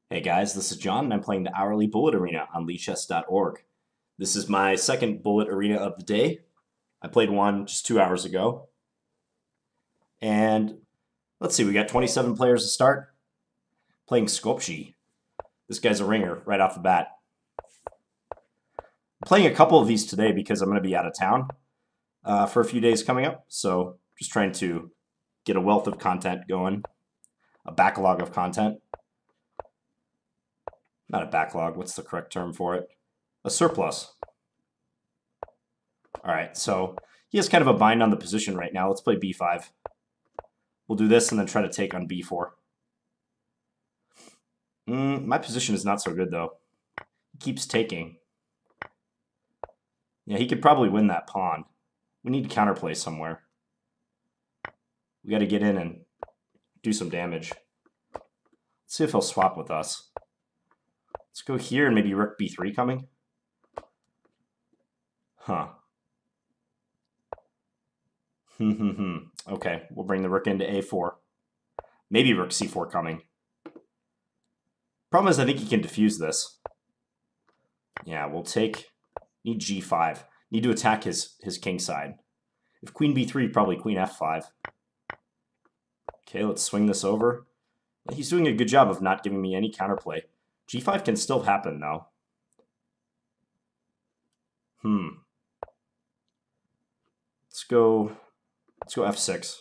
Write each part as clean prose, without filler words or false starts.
Hey guys, this is John, and I'm playing the Hourly Bullet Arena on lichess.org. This is my second Bullet Arena of the day. I played one just 2 hours ago. And let's see, we got 27 players to start. Playing Skopje. This guy's a ringer right off the bat. I'm playing a couple of these today because I'm going to be out of town for a few days coming up. So just trying to get a wealth of content going, a backlog of content. Not a backlog, what's the correct term for it? A surplus. All right, so he has kind of a bind on the position right now. Let's play b5. We'll do this and then try to take on b4. My position is not so good, though. He keeps taking. Yeah, he could probably win that pawn. We need to counterplay somewhere. We got to get in and do some damage. Let's see if he'll swap with us. Let's go here and maybe rook b3 coming. Huh. Okay, we'll bring the rook into a4. Maybe rook c4 coming. Problem is I think he can defuse this. Yeah, we'll take... Need g5. Need to attack his king side. If queen b3, probably queen f5. Okay, let's swing this over. He's doing a good job of not giving me any counterplay. g5 can still happen, though. Let's go f6.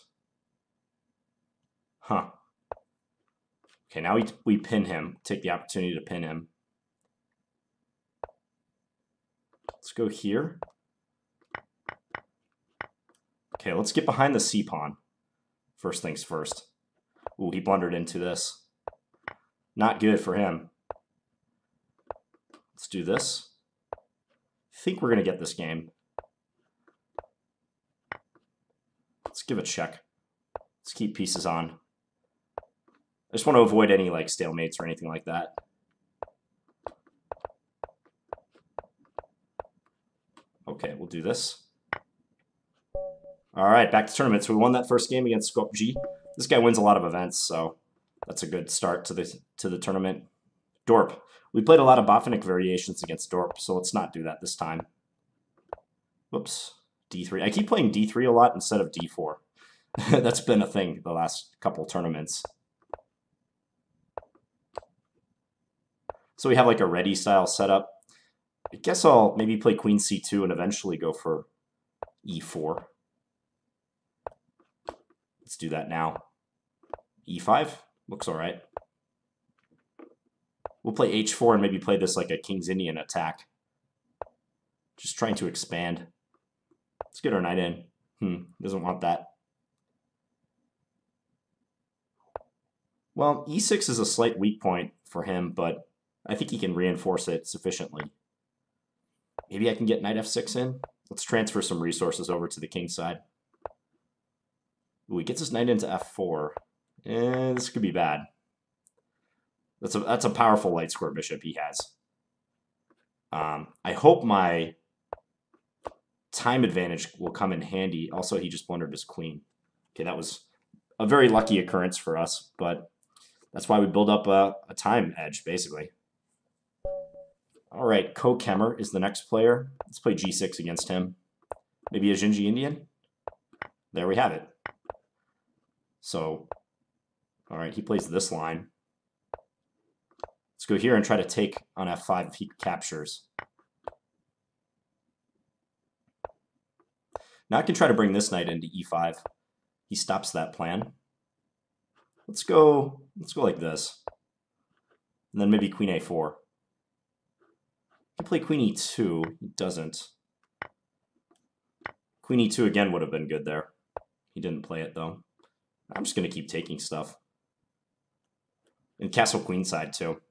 Huh. Okay, now we pin him. Take the opportunity to pin him. Let's go here. Okay, let's get behind the c-pawn. First things first. Ooh, he blundered into this. Not good for him. Let's do this. I think we're going to get this game. Let's give a check. Let's keep pieces on. I just want to avoid any like stalemates or anything like that. Okay, we'll do this. All right, back to tournament. So we won that first game against Skopje. This guy wins a lot of events, so that's a good start to the tournament. Dorp. We played a lot of Botvinnik variations against Dorp, so let's not do that this time. Whoops. D3. I keep playing D3 a lot instead of D4. That's been a thing the last couple tournaments. So we have like a ready style setup. I guess I'll maybe play queen c2 and eventually go for e4. Let's do that now. e5 looks all right. We'll play h4 and maybe play this like a King's Indian attack. Just trying to expand. Let's get our knight in. Doesn't want that. Well, e6 is a slight weak point for him, but I think he can reinforce it sufficiently. Maybe I can get knight f6 in. Let's transfer some resources over to the king side. Ooh, he gets his knight into f4. This could be bad. That's a powerful light square bishop he has. I hope my time advantage will come in handy. Also, he just blundered his queen. Okay, that was a very lucky occurrence for us, but that's why we build up a time edge, basically. All right, Ko Kemmer is the next player. Let's play g6 against him. Maybe a Jinji Indian? There we have it. So, all right, he plays this line. Let's go here and try to take on f5 if he captures. Now I can try to bring this knight into e5. He stops that plan. Let's go like this. And then maybe queen a4. He can play queen e2. He doesn't. Queen e2 again would have been good there. He didn't play it, though. I'm just going to keep taking stuff. And castle queenside, too.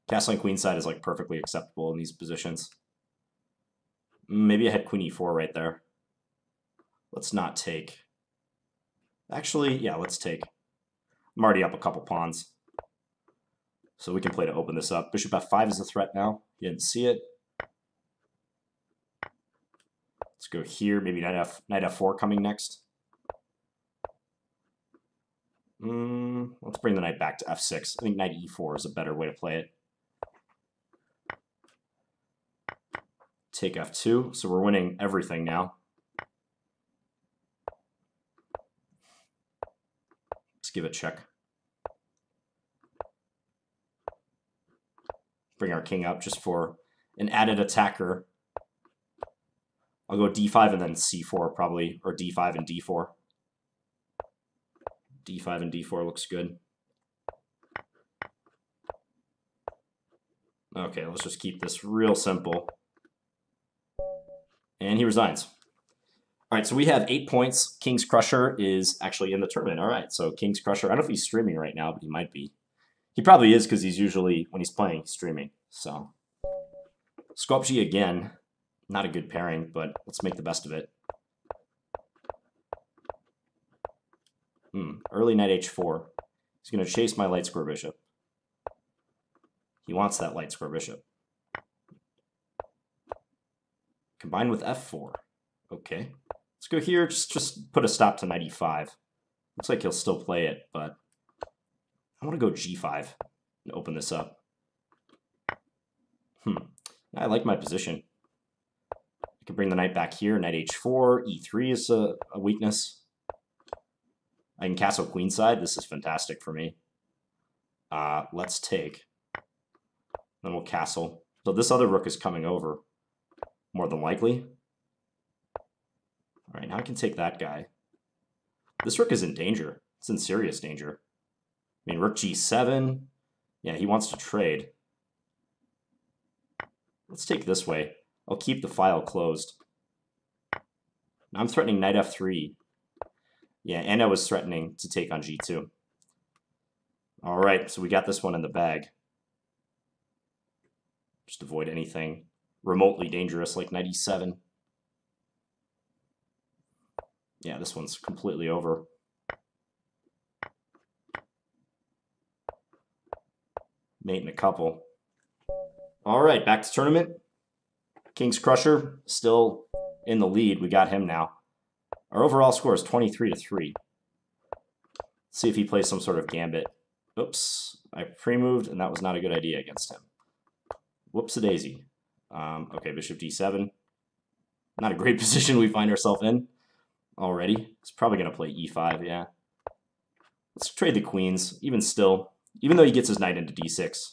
Castling queenside is like perfectly acceptable in these positions. Maybe I had queen e4 right there. Let's not take. Actually, yeah, let's take. I'm already up a couple pawns. So we can play to open this up. Bishop f5 is a threat now. You didn't see it. Let's go here. Maybe knight f4 coming next. Let's bring the knight back to f6. I think knight e4 is a better way to play it. Take f2, so we're winning everything now. Let's give it a check. Bring our king up just for an added attacker. I'll go d5 and then c4 probably, or d5 and d4. d5 and d4 looks good. Okay, let's just keep this real simple. And he resigns. All right, so we have 8 points. King's Crusher is actually in the tournament. All right, so King's Crusher, I don't know if he's streaming right now, but he might be. He probably is because he's usually, when he's playing, he's streaming. So, Skopje again. Not a good pairing, but let's make the best of it. Early knight h4. He's going to chase my light square bishop. He wants that light square bishop. Combined with f4. Okay. Let's go here. Just put a stop to knight e5. Looks like he'll still play it, but I want to go g5 and open this up. I like my position. I can bring the knight back here. Knight h4. e3 is a weakness. I can castle queenside. This is fantastic for me. Let's take. Then we'll castle. So this other rook is coming over, more than likely. All right, now I can take that guy. This rook is in danger. It's in serious danger. I mean, rook g7. Yeah, he wants to trade. Let's take this way. I'll keep the file closed. Now I'm threatening knight f3. Yeah, and I was threatening to take on g2. All right, so we got this one in the bag. Just avoid anything remotely dangerous like knight e7. Yeah, this one's completely over. Mate in a couple. All right, back to tournament. King's Crusher still in the lead. We got him now. Our overall score is 23-3. Let's see if he plays some sort of gambit. Oops, I pre-moved, and that was not a good idea against him. Whoops-a-daisy. Okay, bishop d7. Not a great position we find ourselves in already. He's probably going to play e5, yeah. Let's trade the queens. Even still, even though he gets his knight into d6,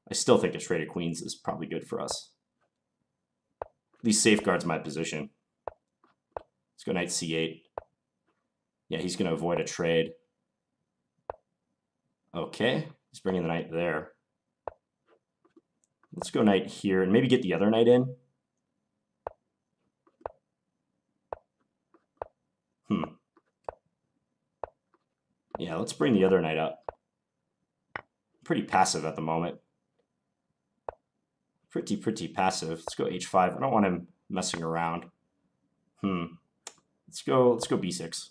I still think a trade of queens is probably good for us. At least safeguards my position. Let's go knight c8. Yeah, he's going to avoid a trade. Okay, he's bringing the knight there. Let's go knight here and maybe get the other knight in. Yeah, let's bring the other knight up. Pretty passive at the moment. Pretty passive. Let's go h5. I don't want him messing around. Let's go b6.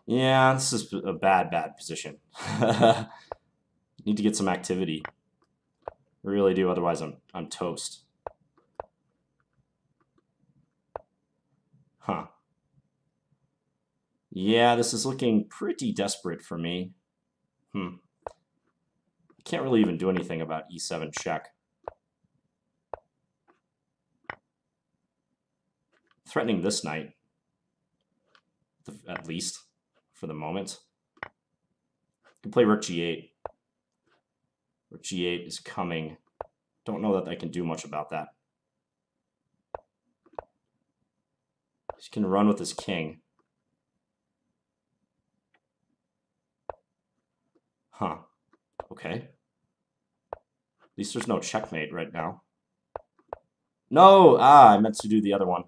Yeah, this is a bad position. Need to get some activity. I really do, otherwise I'm toast. Yeah, this is looking pretty desperate for me. I can't really even do anything about e7 check. Threatening this knight, at least, for the moment. I can play rook g8. Rook g8 is coming. Don't know that I can do much about that. He can run with his king. Okay. At least there's no checkmate right now. No! I meant to do the other one.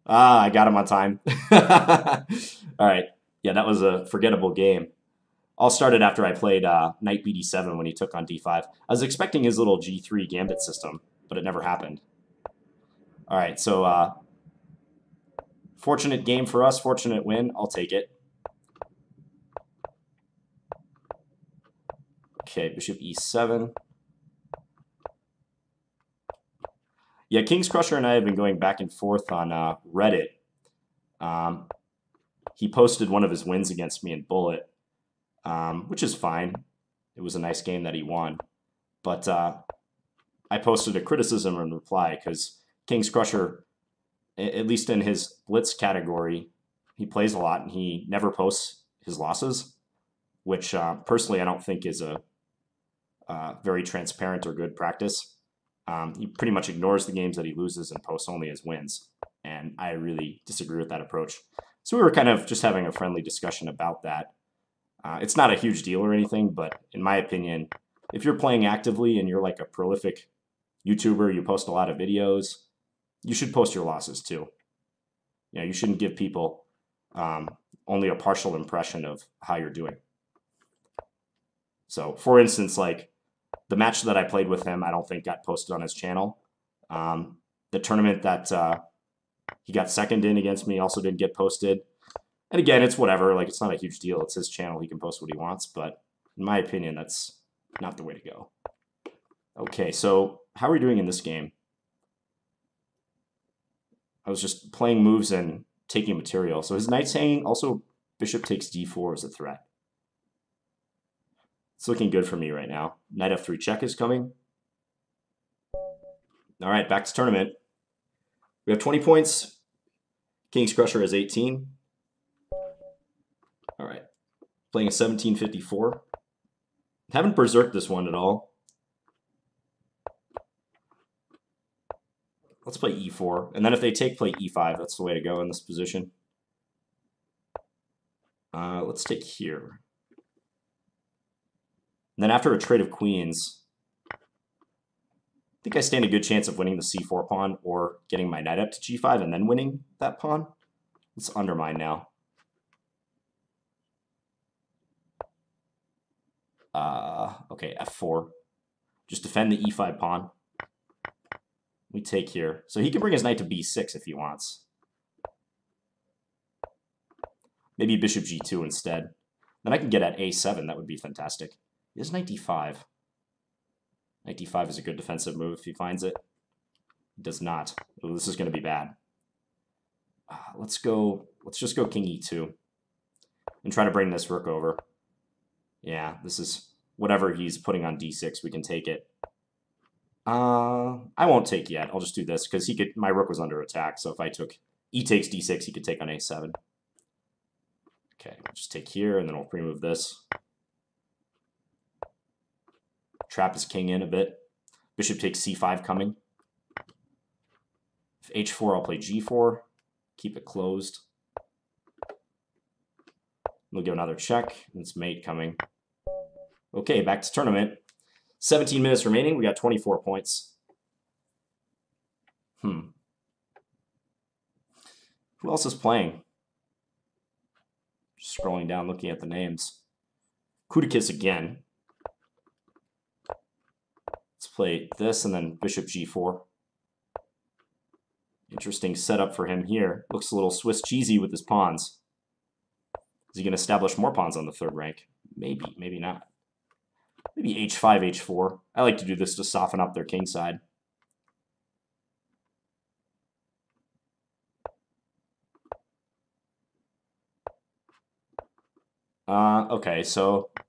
I got him on time. All right. Yeah, that was a forgettable game. All started after I played knight bd7 when he took on d5. I was expecting his little g3 gambit system, but it never happened. All right, so fortunate game for us, fortunate win. I'll take it. Okay, bishop e7. Yeah, King's Crusher and I have been going back and forth on Reddit. He posted one of his wins against me in Bullet, which is fine. It was a nice game that he won. But I posted a criticism in reply because King's Crusher, at least in his Blitz category, he plays a lot and he never posts his losses, which personally I don't think is a very transparent or good practice. He pretty much ignores the games that he loses and posts only his wins. And I really disagree with that approach. So we were kind of just having a friendly discussion about that. It's not a huge deal or anything, but in my opinion, if you're playing actively and you're like a prolific YouTuber, you post a lot of videos, you should post your losses too. You know, you shouldn't give people only a partial impression of how you're doing. So, for instance, like the match that I played with him, I don't think got posted on his channel. The tournament that he got second in against me also didn't get posted. And again, it's whatever. Like, it's not a huge deal. It's his channel. He can post what he wants. But in my opinion, that's not the way to go. Okay, so how are we doing in this game? I was just playing moves and taking material. So his knight's hanging. Also, bishop takes d4 as a threat. It's looking good for me right now. Knight f3 check is coming. All right, back to tournament. We have 20 points. King's Crusher has 18. All right, playing a 1754. Haven't berserked this one at all. Let's play e4. And then if they take, play e5. That's the way to go in this position. Let's take here. And then after a trade of queens, I think I stand a good chance of winning the c4 pawn or getting my knight up to g5 and then winning that pawn. Let's undermine now. Okay, f4. Just defend the e5 pawn. We take here. So he can bring his knight to b6 if he wants. Maybe bishop g2 instead. Then I can get at a7. That would be fantastic. He has knight d5. Knight d5 is a good defensive move if he finds it. He does not. Oh, this is going to be bad. Let's just go king e2 and try to bring this rook over. Yeah, this is whatever he's putting on d6. We can take it. I won't take yet. I'll just do this because my rook was under attack. So if I took e takes d6, he could take on a7. Okay, we'll just take here and then we'll pre-move this. Trap his king in a bit. Bishop takes c5 coming. If h4, I'll play g4. Keep it closed. We'll give another check. It's mate coming. Okay, back to tournament. 17 minutes remaining. We got 24 points. Who else is playing? Just scrolling down, looking at the names. Kudakis again. Let's play this and then bishop g4. Interesting setup for him here. Looks a little Swiss cheesy with his pawns. Is he going to establish more pawns on the third rank? Maybe, maybe not. Maybe h5, h4. I like to do this to soften up their king side. Okay, so I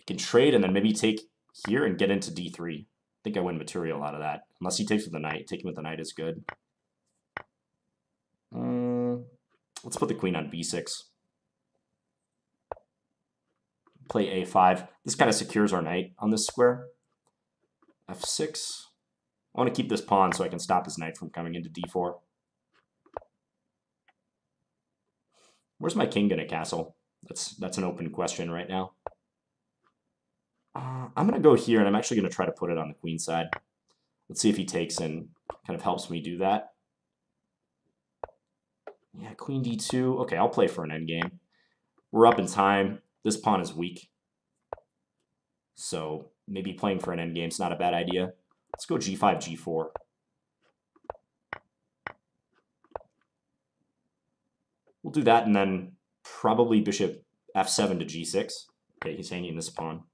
can trade and then maybe take here and get into d3. I think I win material out of that. Unless he takes with the knight. Taking with the knight is good. Let's put the queen on b6. Play a5. This kind of secures our knight on this square. f6. I want to keep this pawn so I can stop his knight from coming into d4. Where's my king going to castle? That's an open question right now. I'm going to go here, and I'm actually going to try to put it on the queen side. Let's see if he takes and kind of helps me do that. Yeah, queen d2. Okay, I'll play for an endgame. We're up in time. This pawn is weak. So maybe playing for an endgame is not a bad idea. Let's go g5, g4. We'll do that and then probably bishop f7 to g6. Okay, he's hanging this pawn.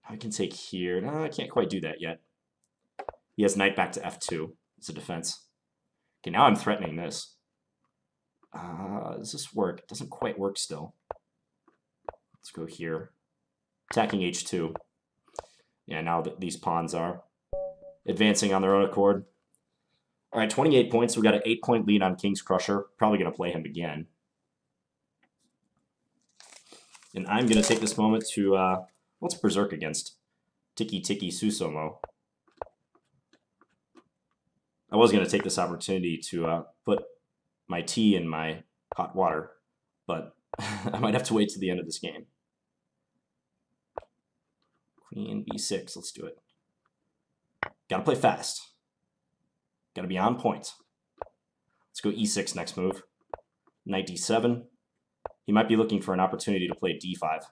I can take here. No, I can't quite do that yet. He has knight back to f2. It's a defense. Okay, now I'm threatening this. Does this work? It doesn't quite work still. Let's go here. Attacking h2. Yeah, now that these pawns are advancing on their own accord. All right, 28 points. We got an 8-point lead on King's Crusher. Probably going to play him again. And I'm going to take this moment to, what's Berserk against? Tiki Tiki Susomo. I was going to take this opportunity to put my tea in my hot water, but I might have to wait to the end of this game. Queen b6, let's do it. Gotta play fast. Gotta be on point. Let's go e6 next move. Knight d7. He might be looking for an opportunity to play d5.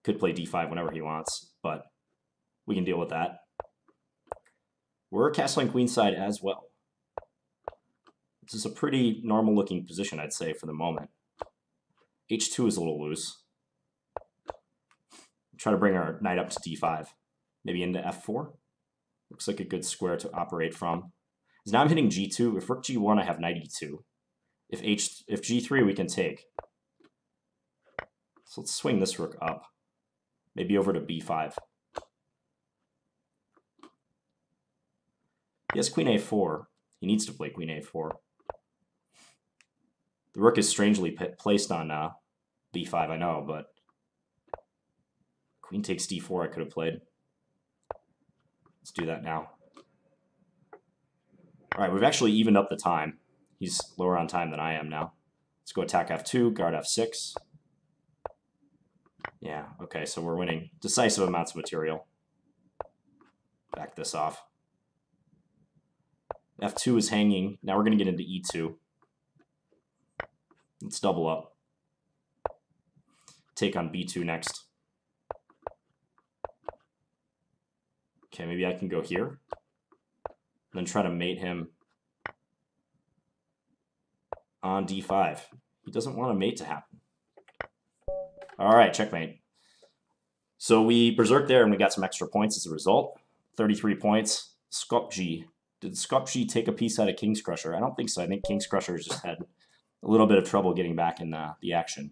Could play d5 whenever he wants, but we can deal with that. We're castling queenside as well. This is a pretty normal looking position, I'd say, for the moment. h2 is a little loose. Try to bring our knight up to d5. Maybe into f4. Looks like a good square to operate from. So now I'm hitting g2. If rook g1, I have knight e2. If g3, we can take. So let's swing this rook up. Maybe over to b5. He has queen a4. He needs to play queen a4. The rook is strangely placed on b5, I know, but queen takes d4 I could have played. Let's do that now. All right, we've actually evened up the time. He's lower on time than I am now. Let's go attack f2, guard f6. Yeah, okay, so we're winning decisive amounts of material. Back this off. f2 is hanging. Now we're going to get into e2. Let's double up. Take on b2 next. Okay, maybe I can go here. And then try to mate him on d5. He doesn't want a mate to happen. All right, checkmate. So we berserked there and we got some extra points as a result. 33 points. Skopje. Did Skopje take a piece out of King's Crusher? I don't think so. I think King's Crusher has just had a little bit of trouble getting back in the action.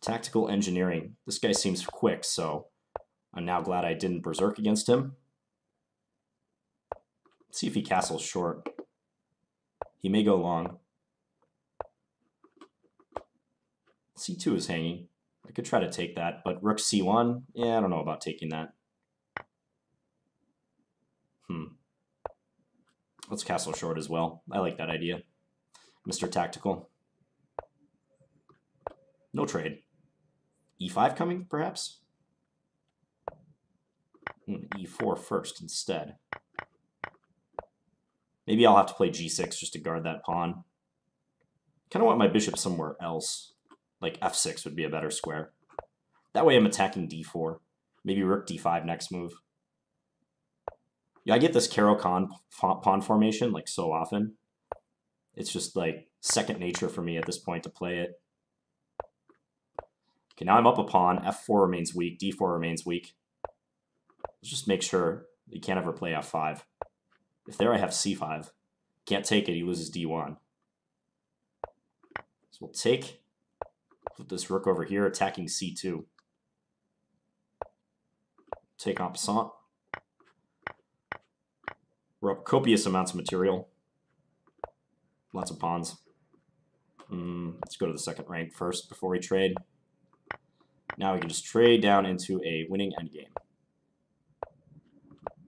Tactical engineering. This guy seems quick, so I'm now glad I didn't berserk against him. Let's see if he castles short. He may go long. c2 is hanging. I could try to take that, but rook c1, yeah, I don't know about taking that. Let's castle short as well. I like that idea. Mr. Tactical. No trade. e5 coming, perhaps? e4 first instead. Maybe I'll have to play g6 just to guard that pawn. Kind of want my bishop somewhere else. Like f6 would be a better square. That way I'm attacking d4. Maybe rook d5 next move. Yeah, I get this Caro-Kann pawn formation like so often. It's just like second nature for me at this point to play it. Okay, now I'm up a pawn. f4 remains weak. d4 remains weak. Let's just make sure he can't ever play f5. If there I have c5. Can't take it, he loses d1. So we'll take, put this rook over here, attacking c2. Take en passant. We're up copious amounts of material. Lots of pawns. Let's go to the second rank first before we trade. Now we can just trade down into a winning endgame.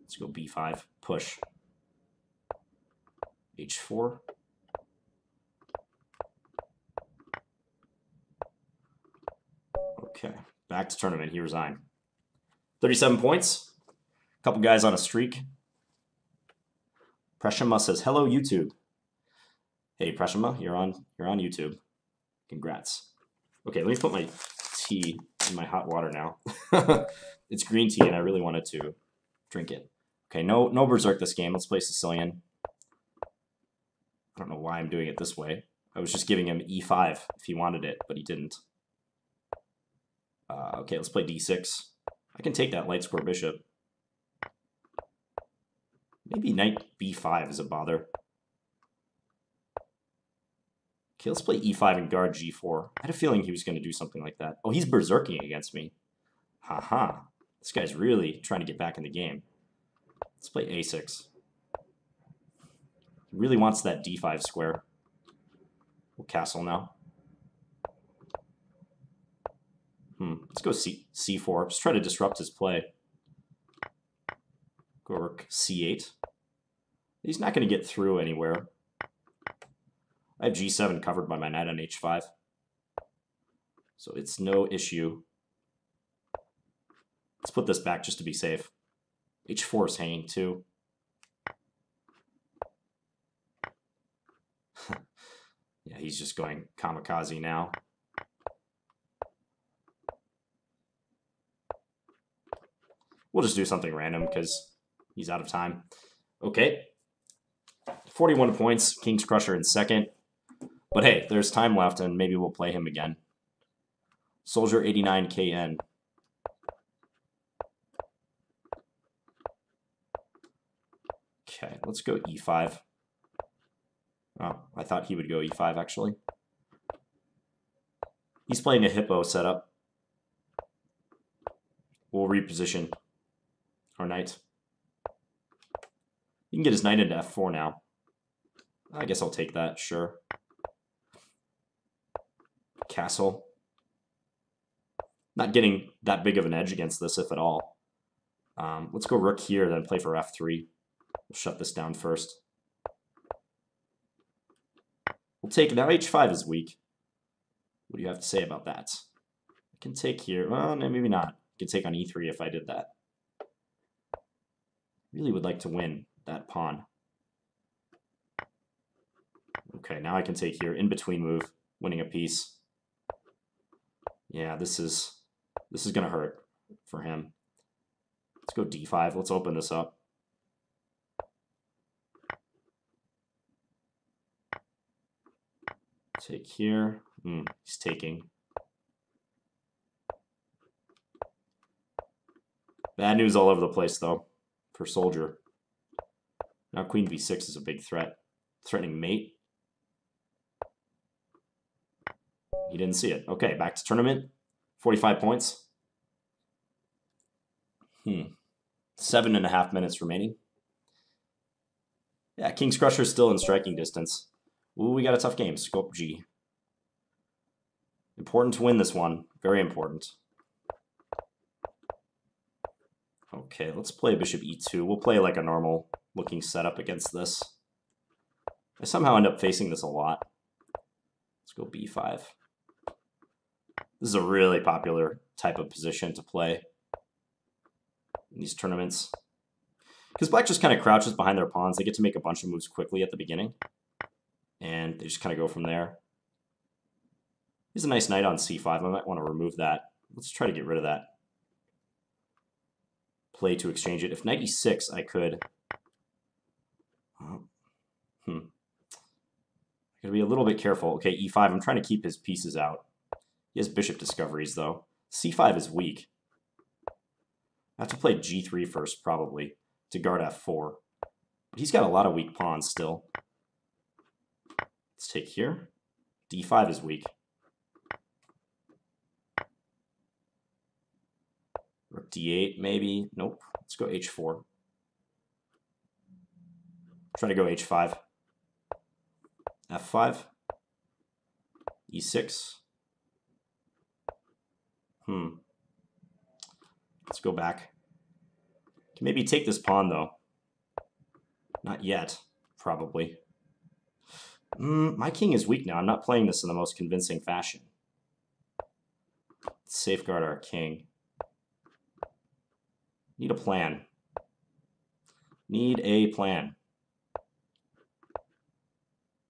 Let's go b5, push. h4. Okay, back to tournament. He resigned. 37 points. A couple guys on a streak. Preshama says, "Hello, YouTube." Hey, Preshama, you're on YouTube. Congrats. Okay, let me put my tea in my hot water now. It's green tea, and I really wanted to drink it. Okay, no berserk this game. Let's play Sicilian. I don't know why I'm doing it this way. I was just giving him e5 if he wanted it, but he didn't. Okay, let's play d6. I can take that light square bishop. Maybe knight b5 is a bother. Okay, let's play e5 and guard g4. I had a feeling he was going to do something like that. Oh, he's berserking against me. Haha. This guy's really trying to get back in the game. Let's play a6. He really wants that d5 square. We'll castle now. Let's go c4. Just try to disrupt his play. Go rook c8. He's not going to get through anywhere. I have g7 covered by my knight on h5. So it's no issue. Let's put this back just to be safe. h4 is hanging too. Yeah, he's just going kamikaze now. We'll just do something random because he's out of time. Okay. 41 points, King's Crusher in second. But hey, there's time left, and maybe we'll play him again. Soldier 89 KN. Okay, let's go e5. Oh, I thought he would go e5, actually. He's playing a hippo setup. We'll reposition our knight. He can get his knight into f4 now. I guess I'll take that, sure. Castle. Not getting that big of an edge against this, if at all. Let's go rook here, then play for f3. We'll shut this down first. We'll take, now h5 is weak. What do you have to say about that? I can take here, well, no, maybe not. I can take on e3 if I did that. Really would like to win that pawn. Okay, now I can take here, in between move, winning a piece. Yeah, this is gonna hurt for him. Let's go d5. Let's open this up. Take here. He's taking. Bad news all over the place, though, for Soldier. Now queen b6 is a big threat. Threatening mate. He didn't see it. Okay, back to tournament. 45 points. 7.5 minutes remaining. Yeah, King's Crusher is still in striking distance. Ooh, we got a tough game. Scope G. Important to win this one. Very important. Okay, let's play bishop e2. We'll play like a normal looking setup against this. I somehow end up facing this a lot. Let's go b5. This is a really popular type of position to play in these tournaments. Because black just kind of crouches behind their pawns. They get to make a bunch of moves quickly at the beginning. And they just kind of go from there. Here's a nice knight on c5. I might want to remove that. Let's try to get rid of that. Play to exchange it. If knight e6, I could... I gotta be a little bit careful. Okay, e5. I'm trying to keep his pieces out. He has bishop discoveries, though. c5 is weak. I have to play g3 first, probably, to guard f4. But he's got a lot of weak pawns still. Let's take here. d5 is weak. Rook d8, maybe. Nope. Let's go h4. Try to go h5. f5. e6. Let's go back. Can maybe take this pawn, though. Not yet, probably. My king is weak now. I'm not playing this in the most convincing fashion. Let's safeguard our king. Need a plan. Need a plan.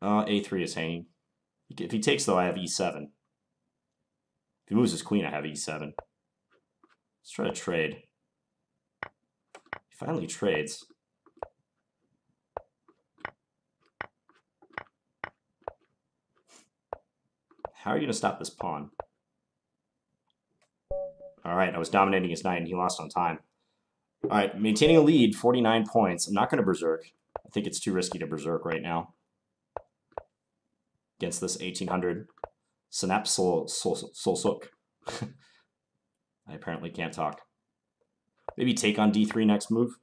a3 is hanging. If he takes, though, I have e7. If he moves his queen, I have e7. Let's try to trade. He finally trades. How are you going to stop this pawn? All right, I was dominating his knight, and he lost on time. All right, maintaining a lead, 49 points. I'm not going to berserk. I think it's too risky to berserk right now against this 1800 Synapse Solsuk. I apparently can't talk. Maybe take on d3 next move.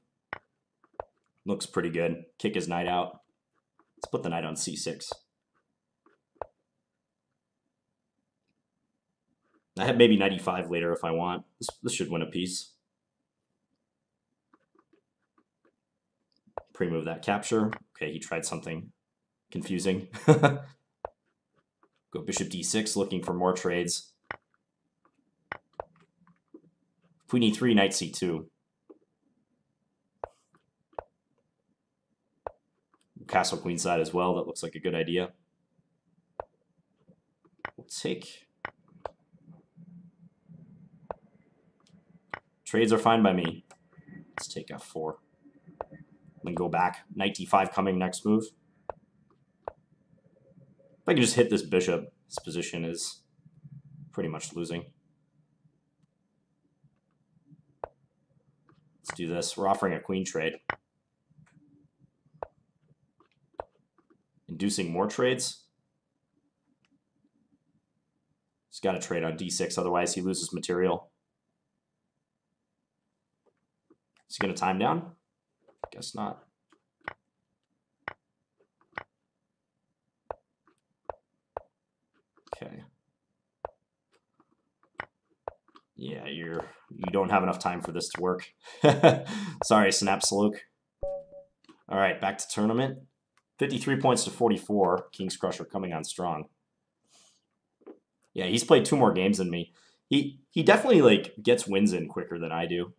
Looks pretty good. Kick his knight out. Let's put the knight on c6. I have maybe knight e5 later if I want. This should win a piece. Pre-move that capture. Okay, he tried something confusing. Go bishop d6, looking for more trades. Queen e3, knight c2. Castle queenside as well. That looks like a good idea. We'll take. Trades are fine by me. Let's take f4. Then go back. Knight d5 coming next move. If I can just hit this bishop, this position is pretty much losing. Let's do this. We're offering a queen trade. Inducing more trades. He's got to trade on d6, otherwise he loses material. Is he going to time down? Guess not. Okay. Yeah, you don't have enough time for this to work. Sorry, Synapse Solsuk. All right, back to tournament. 53 points to 44. King's Crusher coming on strong. Yeah, he's played 2 more games than me. He definitely like gets wins in quicker than I do.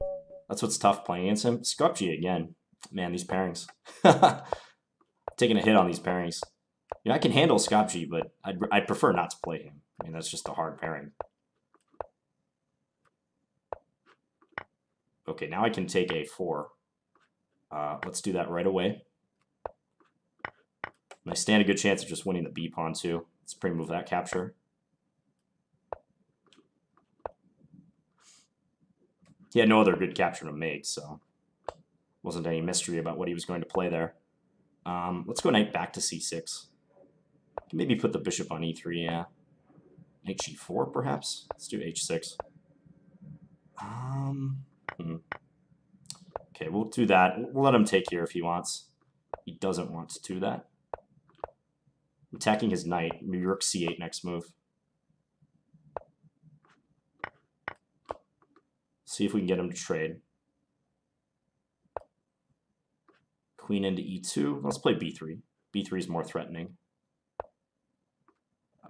That's what's tough playing against him. Skopje again. Man, these pairings. Taking a hit on these pairings. You know, I can handle Skopje, but I'd prefer not to play him. I mean, that's just a hard pairing. Okay, now I can take a4. Let's do that right away. And I stand a good chance of just winning the b pawn too. Let's pre-move that capture. He had no other good capture to make, so wasn't any mystery about what he was going to play there. Let's go knight back to c6. Maybe put the bishop on e3, yeah. Knight g4, perhaps? Let's do h6. Okay, we'll do that. We'll let him take here if he wants. He doesn't want to do that. I'm attacking his knight. Maybe rook c8 next move. See if we can get him to trade. Queen into e2. Let's play b3. b3 is more threatening.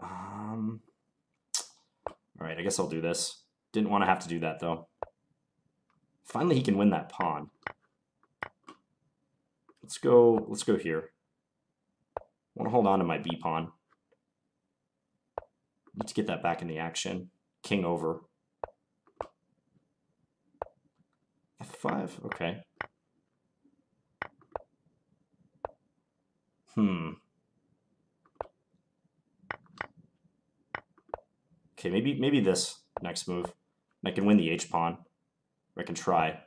All right, I guess I'll do this. Didn't want to have to do that, though. Finally, he can win that pawn. Let's go here. I want to hold on to my b pawn. Need to get that back in the action. King over. f5, okay. Okay, maybe this next move. I can win the h pawn. Or I can try.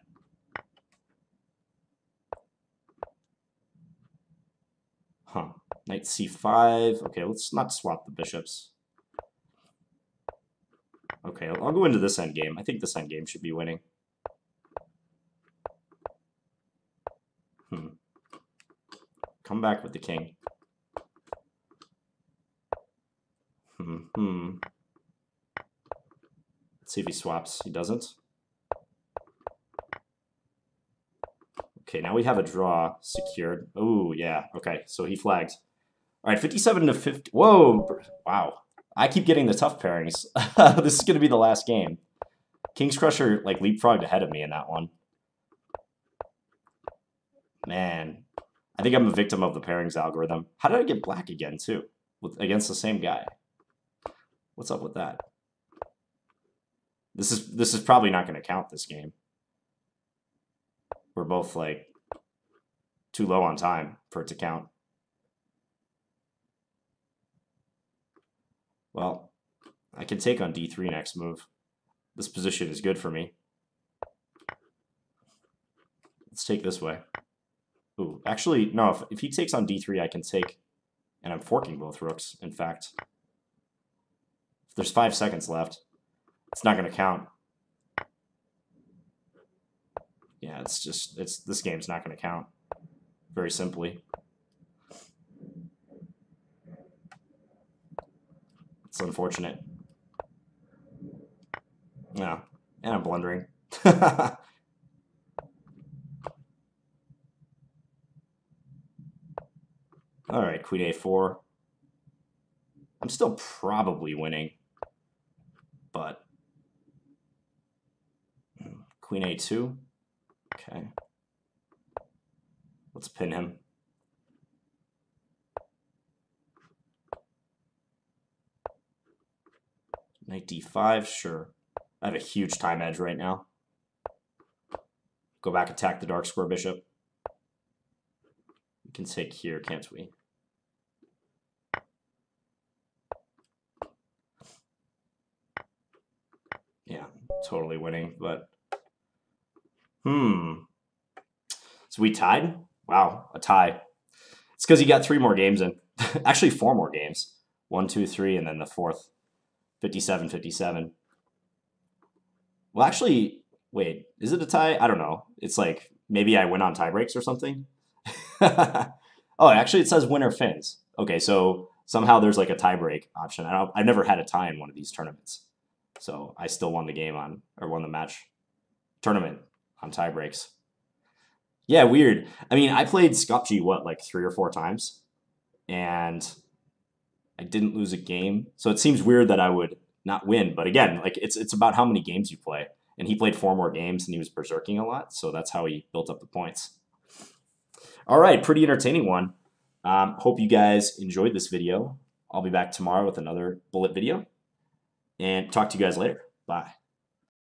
Huh. Knight c5. Okay, let's not swap the bishops. Okay, I'll go into this endgame. I think this endgame should be winning. Come back with the king. Let's see if he swaps. He doesn't. Okay, now we have a draw secured. Oh, yeah. Okay, so he flagged. All right, 57 to 50. Whoa. Wow. I keep getting the tough pairings. This is going to be the last game. King's Crusher, like, leapfrogged ahead of me in that one. Man. I think I'm a victim of the pairings algorithm. How did I get black again, too? Against the same guy? What's up with that? This is probably not going to count this game. We're both, like, too low on time for it to count. Well, I can take on d3 next move. This position is good for me. Let's take this way. Ooh, actually, no, if he takes on d3, I can take, and I'm forking both rooks, in fact. If there's 5 seconds left, it's not going to count. Yeah, this game's not going to count, very simply. It's unfortunate. Yeah, and I'm blundering. All right, queen a4. I'm still probably winning, but queen a2. Okay. Let's pin him. Knight d5, sure. I have a huge time edge right now. Go back, attack the dark square bishop. We can take here, can't we? Yeah, totally winning, but... So we tied? Wow, a tie. It's because he got 3 more games in. Actually, 4 more games. 1, 2, 3, and then the 4th. 57, 57. Well, actually, wait, is it a tie? I don't know. It's like, maybe I win on tie breaks or something? Oh, actually, it says winner fins. Okay, so somehow there's like a tie break option. I've never had a tie in one of these tournaments. So I still won the game on, or won the match tournament on tie breaks. Yeah, weird. I mean, I played Skopje, what, like 3 or 4 times? And I didn't lose a game. So it seems weird that I would not win. But again, like it's about how many games you play. And he played 4 more games and he was berserking a lot. So that's how he built up the points. All right, pretty entertaining one. Hope you guys enjoyed this video. I'll be back tomorrow with another bullet video. And talk to you guys later. Bye.